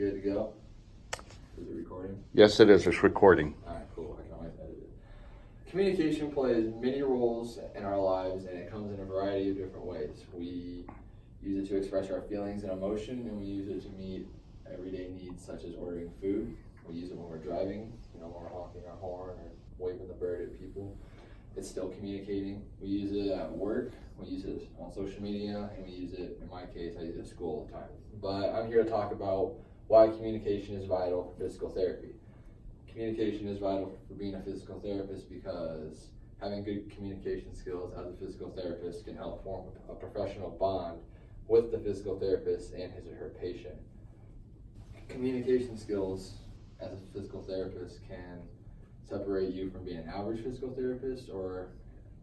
good to go? Is it recording? Yes, it is. It's recording. Alright, cool. I can always edit it. Communication plays many roles in our lives, and it comes in a variety of different ways. We use it to express our feelings and emotion, and we use it to meet everyday needs such as ordering food. We use it when we're driving, when we're honking our horn or waving the bird at people. It's still communicating. We use it at work, we use it on social media, and we use it, in my case, I use it at school all the time. But I'm here to talk about why communication is vital for physical therapy. Communication is vital for being a physical therapist because having good communication skills as a physical therapist can help form a professional bond with the physical therapist and his or her patient. Communication skills as a physical therapist can separate you from being an average physical therapist or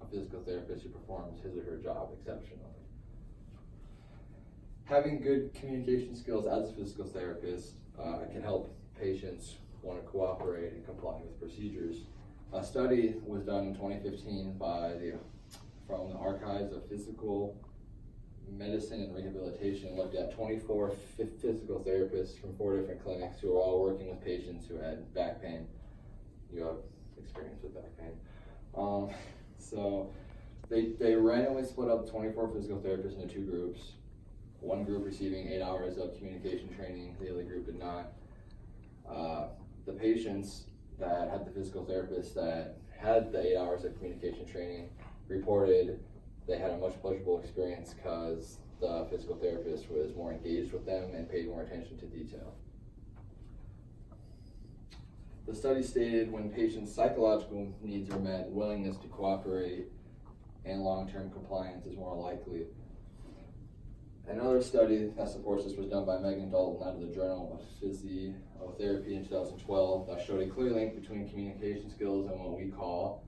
a physical therapist who performs his or her job exceptionally. Having good communication skills as a physical therapist can help patients want to cooperate and comply with procedures. A study was done in 2015 from the Archives of Physical Medicine and Rehabilitation, looked at 24 physical therapists from 4 different clinics who were all working with patients who had back pain. You have experience with back pain. So they randomly split up 24 physical therapists into 2 groups. One group receiving 8 hours of communication training, the other group did not. The patients that had the physical therapist that had the 8 hours of communication training reported they had a much pleasurable experience because the physical therapist was more engaged with them and paid more attention to detail. The study stated when patients' psychological needs are met, willingness to cooperate and long-term compliance is more likely. Another study that supports this was done by Megan Dalton out of the Journal of Physiotherapy in 2012 that showed a clear link between communication skills and what we call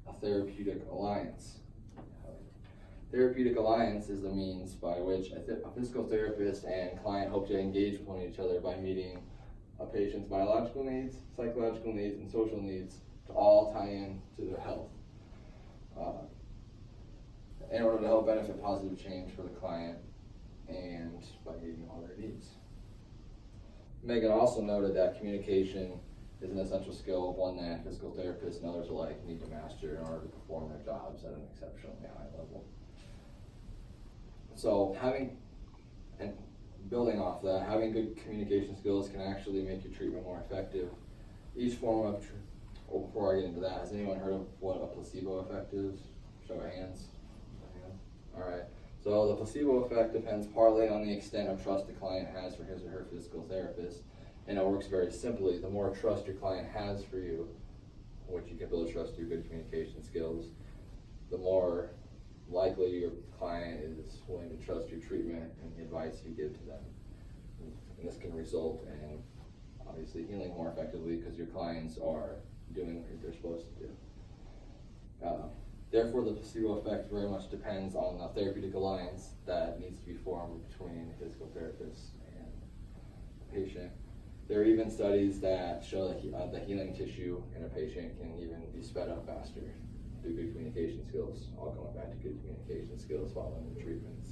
a therapeutic alliance. Therapeutic alliance is the means by which a physical therapist and client hope to engage with one another by meeting a patient's biological needs, psychological needs, and social needs to all tie in to their health in order to help benefit positive change for the client and by meeting all their needs. Megan also noted that communication is an essential skill, one that physical therapists and others alike need to master in order to perform their jobs at an exceptionally high level. So building off that, having good communication skills can actually make your treatment more effective. Each form of, before I get into that, has anyone heard of what a placebo effect is? Show of hands. Alright, so the placebo effect depends partly on the extent of trust the client has for his or her physical therapist, and it works very simply. The more trust your client has for you, which you can build trust through good communication skills, the more likely your client is willing to trust your treatment and the advice you give to them. And this can result in obviously healing more effectively because your clients are doing what they're supposed to do. Therefore, the placebo effect very much depends on the therapeutic alliance that needs to be formed between a physical therapist and a patient. There are even studies that show that the healing tissue in a patient can even be sped up faster through good communication skills, all going back to good communication skills following the treatments.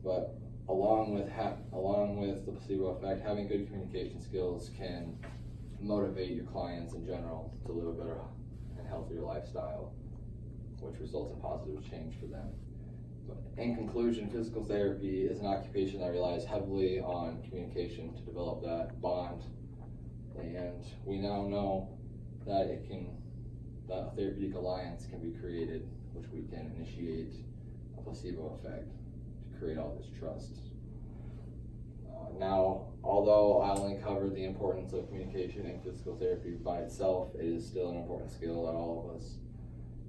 But along with the placebo effect, having good communication skills can motivate your clients in general to live a better and healthier lifestyle, which results in positive change for them. But in conclusion, physical therapy is an occupation that relies heavily on communication to develop that bond, and we now know that a therapeutic alliance can be created, which we can initiate a placebo effect to create all this trust. Now, although I only covered the importance of communication in physical therapy by itself, it is still an important skill that all of us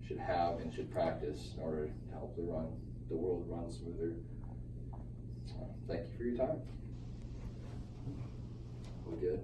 should have and should practice in order to help the world run smoother. Thank you for your time. We good?